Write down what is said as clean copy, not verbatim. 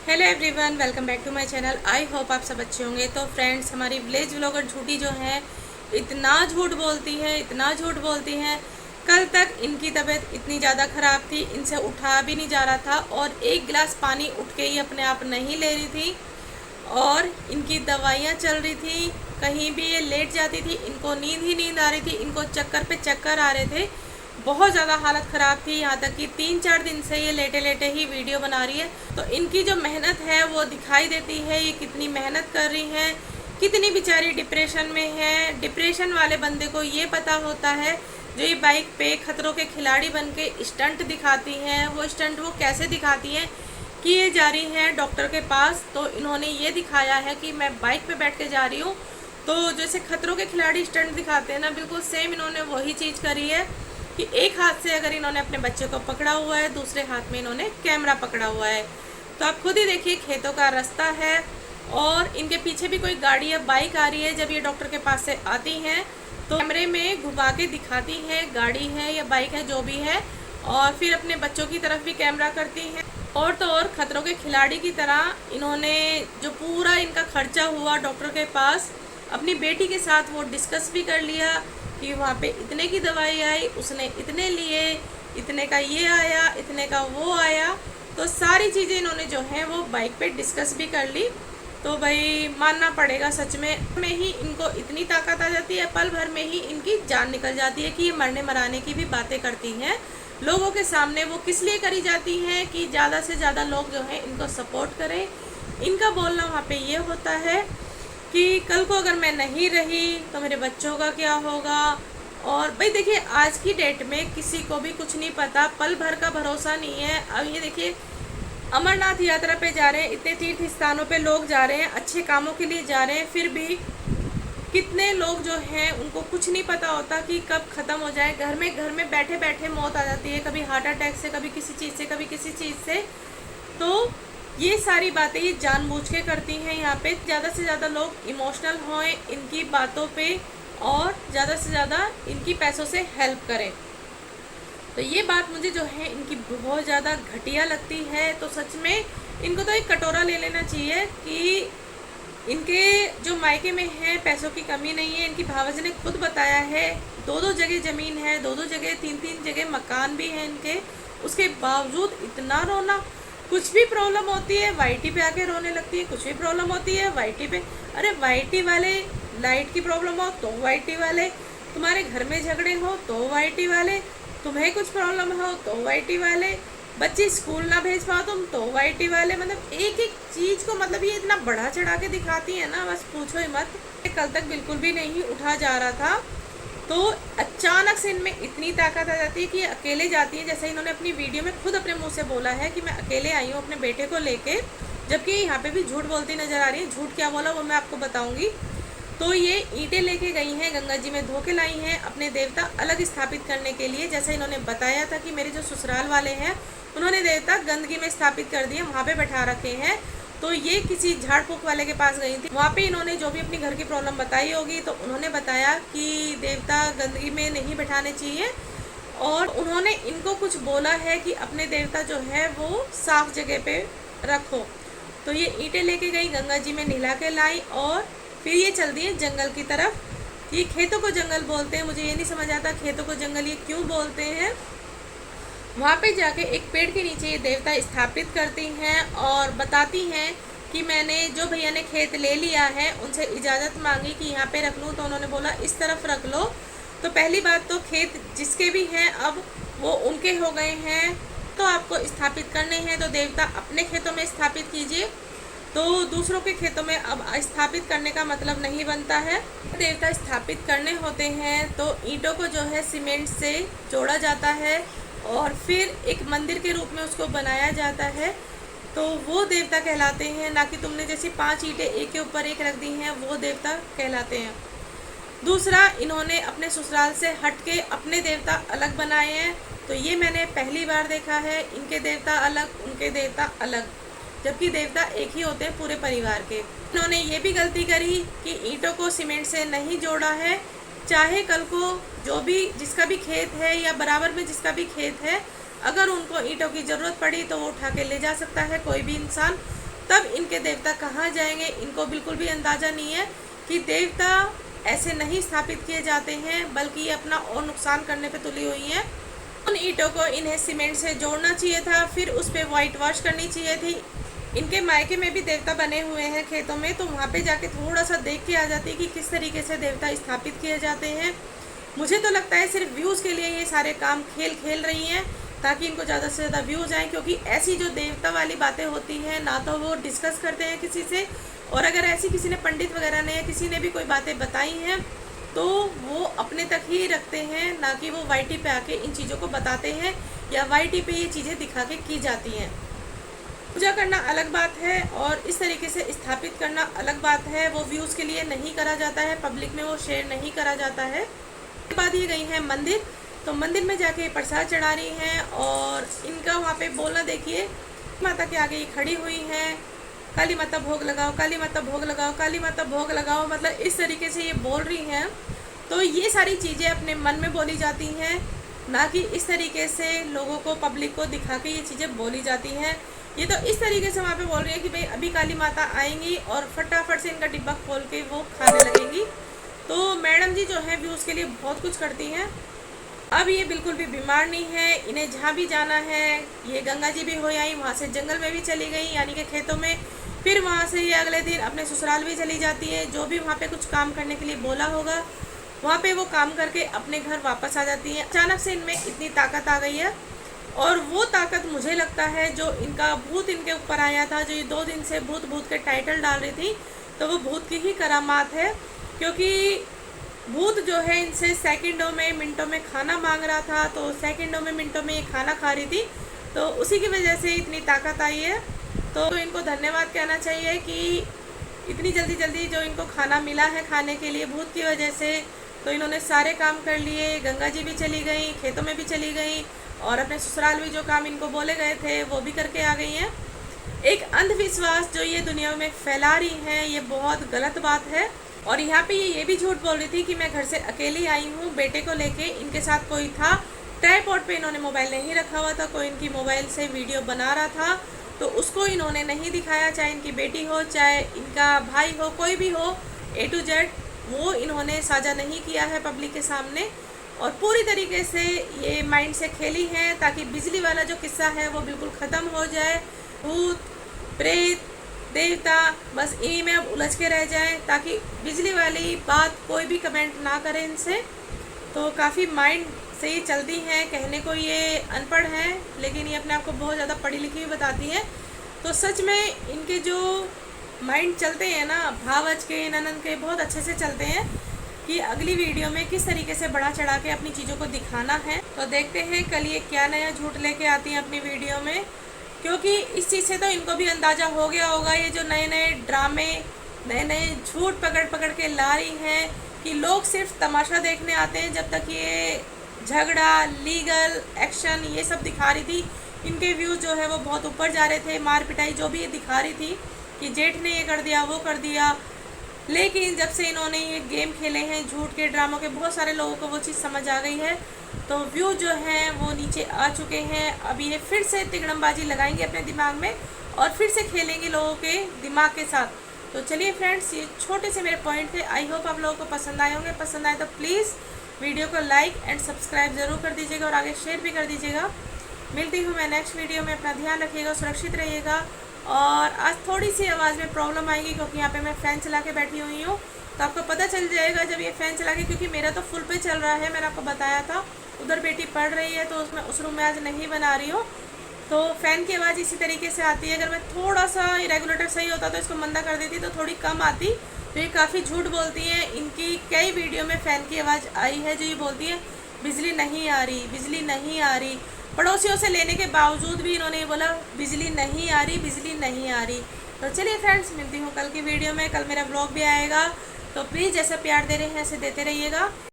Hello everyone, welcome back to my channel. I hope आप सब अच्छे होंगे। तो फ्रेंड्स, हमारी विलेज व्लॉगर झूठी जो है इतना झूठ बोलती है, इतना झूठ बोलती है। कल तक इनकी तबीयत इतनी ज़्यादा ख़राब थी, इनसे उठा भी नहीं जा रहा था और एक गिलास पानी उठ के ही अपने आप नहीं ले रही थी और इनकी दवाइयाँ चल रही थी। कहीं भी ये लेट जाती थी, इनको नींद ही नींद आ रही थी, इनको चक्कर पे चक्कर आ रहे थे। बहुत ज़्यादा हालत ख़राब थी, यहाँ तक कि 3-4 दिन से ये लेटे लेटे ही वीडियो बना रही है। तो इनकी जो मेहनत है वो दिखाई देती है, ये कितनी मेहनत कर रही हैं, कितनी बेचारी डिप्रेशन में है। डिप्रेशन वाले बंदे को ये पता होता है, जो ये बाइक पे खतरों के खिलाड़ी बन के स्टंट दिखाती हैं, वो स्टंट वो कैसे दिखाती हैं कि ये जा रही हैं डॉक्टर के पास। तो इन्होंने ये दिखाया है कि मैं बाइक पे बैठ के जा रही हूँ। तो जैसे खतरों के खिलाड़ी स्टंट दिखाते हैं ना, बिल्कुल सेम इन्होंने वही चीज़ करी है कि एक हाथ से अगर इन्होंने अपने बच्चे को पकड़ा हुआ है, दूसरे हाथ में इन्होंने कैमरा पकड़ा हुआ है। तो आप खुद ही देखिए, खेतों का रास्ता है और इनके पीछे भी कोई गाड़ी या बाइक आ रही है। जब ये डॉक्टर के पास से आती हैं तो कैमरे में घुमा के दिखाती हैं गाड़ी है या बाइक है, जो भी है, और फिर अपने बच्चों की तरफ भी कैमरा करती हैं। और तो और खतरों के खिलाड़ी की तरह इन्होंने जो पूरा इनका खर्चा हुआ डॉक्टर के पास, अपनी बेटी के साथ वो डिस्कस भी कर लिया कि वहाँ पे इतने की दवाई आई, उसने इतने लिए, इतने का ये आया, इतने का वो आया। तो सारी चीज़ें इन्होंने जो है वो बाइक पे डिस्कस भी कर ली। तो भाई मानना पड़ेगा, सच में ही इनको इतनी ताकत आ जाती है, पल भर में ही इनकी जान निकल जाती है कि ये मरने मराने की भी बातें करती हैं लोगों के सामने। वो किस लिए करी जाती हैं कि ज़्यादा से ज़्यादा लोग जो हैं इनको सपोर्ट करें। इनका बोलना वहाँ पे ये होता है कि कल को अगर मैं नहीं रही तो मेरे बच्चों का क्या होगा। और भाई देखिए, आज की डेट में किसी को भी कुछ नहीं पता, पल भर का भरोसा नहीं है। अब ये देखिए, अमरनाथ यात्रा पे जा रहे हैं, इतने तीर्थ स्थानों पे लोग जा रहे हैं, अच्छे कामों के लिए जा रहे हैं, फिर भी कितने लोग जो हैं उनको कुछ नहीं पता होता कि कब ख़त्म हो जाए। घर में बैठे बैठे मौत आ जाती है, कभी हार्ट अटैक से, कभी किसी चीज़ से, कभी किसी चीज़ से। तो ये सारी बातें ये जानबूझ के करती हैं। यहाँ पे ज़्यादा से ज़्यादा लोग इमोशनल होएं इनकी बातों पे और ज़्यादा से ज़्यादा इनकी पैसों से हेल्प करें। तो ये बात मुझे जो है इनकी बहुत ज़्यादा घटिया लगती है। तो सच में इनको तो एक कटोरा ले लेना चाहिए कि इनके जो मायके में है पैसों की कमी नहीं है। इनकी भावजी ने खुद बताया है, 2-2 जगह ज़मीन है, 2-2 जगह, 3-3 जगह मकान भी है इनके, उसके बावजूद इतना रोना। कुछ भी प्रॉब्लम होती है वाईटी पे आके रोने लगती है, कुछ भी प्रॉब्लम होती है वाईटी पे। अरे वाईटी वाले, लाइट की प्रॉब्लम हो तो वाईटी वाले, तुम्हारे घर में झगड़े हो तो वाईटी वाले, तुम्हें कुछ प्रॉब्लम हो तो वाईटी वाले, बच्चे स्कूल ना भेज पाओ तुम तो वाईटी वाले। मतलब एक एक चीज़ को मतलब ये इतना बढ़ा चढ़ा के दिखाती है ना, बस पूछो ही मत। कल तक बिल्कुल भी नहीं उठा जा रहा था, तो अचानक से इनमें इतनी ताकत आ जाती है कि अकेले जाती है। जैसे इन्होंने अपनी वीडियो में खुद अपने मुंह से बोला है कि मैं अकेले आई हूँ अपने बेटे को लेके, जबकि यहाँ पे भी झूठ बोलती नज़र आ रही है। झूठ क्या बोला वो मैं आपको बताऊँगी। तो ये ईंटें लेके गई हैं, गंगा जी में धो के लाई हैं अपने देवता अलग स्थापित करने के लिए। जैसे इन्होंने बताया था कि मेरे जो ससुराल वाले हैं उन्होंने देवता गंदगी में स्थापित कर दिए, वहाँ पे बैठा रखे हैं। तो ये किसी झाड़ फूक वाले के पास गई थी, वहाँ पे इन्होंने जो भी अपनी घर की प्रॉब्लम बताई होगी, तो उन्होंने बताया कि देवता गंदगी में नहीं बैठाने चाहिए और उन्होंने इनको कुछ बोला है कि अपने देवता जो है वो साफ जगह पे रखो। तो ये ईंटें लेके गई, गंगा जी में नहला के लाई और फिर ये चल दिए जंगल की तरफ। ये खेतों को जंगल बोलते हैं, मुझे ये नहीं समझ आता खेतों को जंगल ये क्यों बोलते हैं। वहाँ पे जाके एक पेड़ के नीचे ये देवता स्थापित करती हैं और बताती हैं कि मैंने जो भैया ने खेत ले लिया है उनसे इजाज़त मांगी कि यहाँ पे रख लूँ, तो उन्होंने बोला इस तरफ रख लो। तो पहली बात तो खेत जिसके भी हैं अब वो उनके हो गए हैं, तो आपको स्थापित करने हैं तो देवता अपने खेतों में स्थापित कीजिए। तो दूसरों के खेतों में अब स्थापित करने का मतलब नहीं बनता है। देवता स्थापित करने होते हैं तो ईंटों को जो है सीमेंट से जोड़ा जाता है और फिर एक मंदिर के रूप में उसको बनाया जाता है, तो वो देवता कहलाते हैं। ना कि तुमने जैसी 5 ईंटें एक के ऊपर एक रख दी हैं, वो देवता कहलाते हैं। दूसरा, इन्होंने अपने ससुराल से हट के अपने देवता अलग बनाए हैं, तो ये मैंने पहली बार देखा है। इनके देवता अलग, उनके देवता अलग, जबकि देवता एक ही होते हैं पूरे परिवार के। इन्होंने ये भी गलती करी कि ईंटों को सीमेंट से नहीं जोड़ा है। चाहे कल को जो भी जिसका भी खेत है या बराबर में जिसका भी खेत है, अगर उनको ईंटों की ज़रूरत पड़ी तो वो उठा के ले जा सकता है कोई भी इंसान। तब इनके देवता कहाँ जाएंगे इनको बिल्कुल भी अंदाज़ा नहीं है कि देवता ऐसे नहीं स्थापित किए जाते हैं, बल्कि ये अपना और नुकसान करने पे तुली हुई हैं। उन ईंटों को इन्हें सीमेंट से जोड़ना चाहिए था, फिर उस पर वाइट वॉश करनी चाहिए थी। इनके मायके में भी देवता बने हुए हैं खेतों में, तो वहाँ पे जाके थोड़ा सा देख के आ जाती है कि किस तरीके से देवता स्थापित किए जाते हैं। मुझे तो लगता है सिर्फ व्यूज़ के लिए ये सारे काम खेल रही हैं, ताकि इनको ज़्यादा से ज़्यादा व्यूज़ आएँ, क्योंकि ऐसी जो देवता वाली बातें होती हैं ना तो वो डिस्कस करते हैं किसी से, और अगर ऐसी किसी ने पंडित वगैरह ने किसी ने भी कोई बातें बताई हैं तो वो अपने तक ही रखते हैं, ना कि वो वाईटी पे आके इन चीज़ों को बताते हैं या वाईटी पे ये चीज़ें दिखा के की जाती हैं। पूजा करना अलग बात है और इस तरीके से स्थापित करना अलग बात है। वो व्यूज़ के लिए नहीं करा जाता है, पब्लिक में वो शेयर नहीं करा जाता है। उसके बाद ये गई हैं मंदिर, तो मंदिर में जाके प्रसाद चढ़ा रही हैं और इनका वहाँ पे बोलना देखिए, माता के आगे ये खड़ी हुई हैं, काली माता भोग लगाओ, काली माता भोग लगाओ, काली माता भोग लगाओ, मतलब इस तरीके से ये बोल रही हैं। तो ये सारी चीज़ें अपने मन में बोली जाती हैं, ना कि इस तरीके से लोगों को पब्लिक को दिखा के ये चीज़ें बोली जाती हैं। ये तो इस तरीके से वहाँ पे बोल रही है कि भाई अभी काली माता आएंगी और फटाफट से इनका डिब्बा खोल के वो खाने लगेंगी। तो मैडम जी जो है व्यूज़ के लिए बहुत कुछ करती हैं। अब ये बिल्कुल भी बीमार नहीं है, इन्हें जहाँ भी जाना है, ये गंगा जी भी हो आई, वहाँ से जंगल में भी चली गई यानी कि खेतों में, फिर वहाँ से ये अगले दिन अपने ससुराल भी चली जाती है। जो भी वहाँ पे कुछ काम करने के लिए बोला होगा वहाँ पे वो काम करके अपने घर वापस आ जाती हैं। अचानक से इनमें इतनी ताकत आ गई है, और वो ताकत मुझे लगता है जो इनका भूत इनके ऊपर आया था, जो ये 2 दिन से भूत भूत के टाइटल डाल रही थी, तो वो भूत की ही करामात है। क्योंकि भूत जो है इनसे सेकंडों में मिनटों में खाना मांग रहा था, तो सेकंडों में मिनटों में ये खाना खा रही थी, तो उसी की वजह से इतनी ताकत आई है। तो इनको धन्यवाद कहना चाहिए कि इतनी जल्दी जो इनको खाना मिला है खाने के लिए भूत की वजह से। तो इन्होंने सारे काम कर लिए, गंगा जी भी चली गई, खेतों में भी चली गई, और अपने ससुराल भी जो काम इनको बोले गए थे वो भी करके आ गई हैं। एक अंधविश्वास जो ये दुनिया में फैला रही हैं, ये बहुत गलत बात है। और यहाँ पे ये भी झूठ बोल रही थी कि मैं घर से अकेली आई हूँ, बेटे को लेके इनके साथ कोई था। ट्राइपॉड पे इन्होंने मोबाइल नहीं रखा हुआ था, कोई इनकी मोबाइल से वीडियो बना रहा था, तो उसको इन्होंने नहीं दिखाया, चाहे इनकी बेटी हो, चाहे इनका भाई हो, कोई भी हो, A to Z वो इन्होंने साझा नहीं किया है पब्लिक के सामने। और पूरी तरीके से ये माइंड से खेली हैं ताकि बिजली वाला जो किस्सा है वो बिल्कुल ख़त्म हो जाए। भूत प्रेत देवता बस इन्हीं में अब उलझ के रह जाएं, ताकि बिजली वाली बात कोई भी कमेंट ना करे इनसे। तो काफ़ी माइंड से ही चलती हैं, कहने को ये अनपढ़ हैं लेकिन ये अपने आप को बहुत ज़्यादा पढ़ी लिखी हुई बताती हैं। तो सच में इनके जो माइंड चलते हैं ना, भावज के ननन के बहुत अच्छे से चलते हैं कि अगली वीडियो में किस तरीके से बढ़ा चढ़ा के अपनी चीज़ों को दिखाना है। तो देखते हैं कल ये क्या नया झूठ लेके आती हैं अपनी वीडियो में, क्योंकि इस चीज़ से तो इनको भी अंदाज़ा हो गया होगा, ये जो नए नए ड्रामे नए नए झूठ पकड़ के ला रही हैं कि लोग सिर्फ तमाशा देखने आते हैं। जब तक ये झगड़ा लीगल एक्शन ये सब दिखा रही थी, इनके व्यूज़ जो है वो बहुत ऊपर जा रहे थे। मार पिटाई जो भी ये दिखा रही थी कि जेठ ने ये कर दिया वो कर दिया, लेकिन जब से इन्होंने ये गेम खेले हैं झूठ के ड्रामों के, बहुत सारे लोगों को वो चीज़ समझ आ गई है, तो व्यू जो हैं वो नीचे आ चुके हैं। अब ये फिर से तिगड़मबाजी लगाएंगे अपने दिमाग में और फिर से खेलेंगे लोगों के दिमाग के साथ। तो चलिए फ्रेंड्स, ये छोटे से मेरे पॉइंट थे, आई होप आप लोगों को पसंद आए होंगे। पसंद आए तो प्लीज़ वीडियो को लाइक एंड सब्सक्राइब ज़रूर कर दीजिएगा और आगे शेयर भी कर दीजिएगा। मिलती हूँ मैं नेक्स्ट वीडियो में, अपना ध्यान रखिएगा, सुरक्षित रहिएगा। और आज थोड़ी सी आवाज़ में प्रॉब्लम आएगी क्योंकि यहाँ पे मैं फ़ैन चला के बैठी हुई हूँ, तो आपको पता चल जाएगा जब ये फ़ैन चला के, क्योंकि मेरा तो फुल पे चल रहा है, मैंने आपको बताया था। उधर बेटी पढ़ रही है तो उसमें उस रूम में आज नहीं बना रही हूँ, तो फ़ैन की आवाज़ इसी तरीके से आती है। अगर मैं थोड़ा सा रेगुलेटर सही होता तो इसको मंदा कर देती तो थोड़ी कम आती। तो ये काफ़ी झूठ बोलती हैं, इनकी कई वीडियो में फ़ैन की आवाज़ आई है जो ये बोलती है बिजली नहीं आ रही, बिजली नहीं आ रही। पड़ोसियों से लेने के बावजूद भी इन्होंने बोला बिजली नहीं आ रही, बिजली नहीं आ रही। तो चलिए फ्रेंड्स, मिलती हूँ कल की वीडियो में। कल मेरा व्लॉग भी आएगा, तो प्लीज़ जैसा प्यार दे रहे हैं ऐसे देते रहिएगा।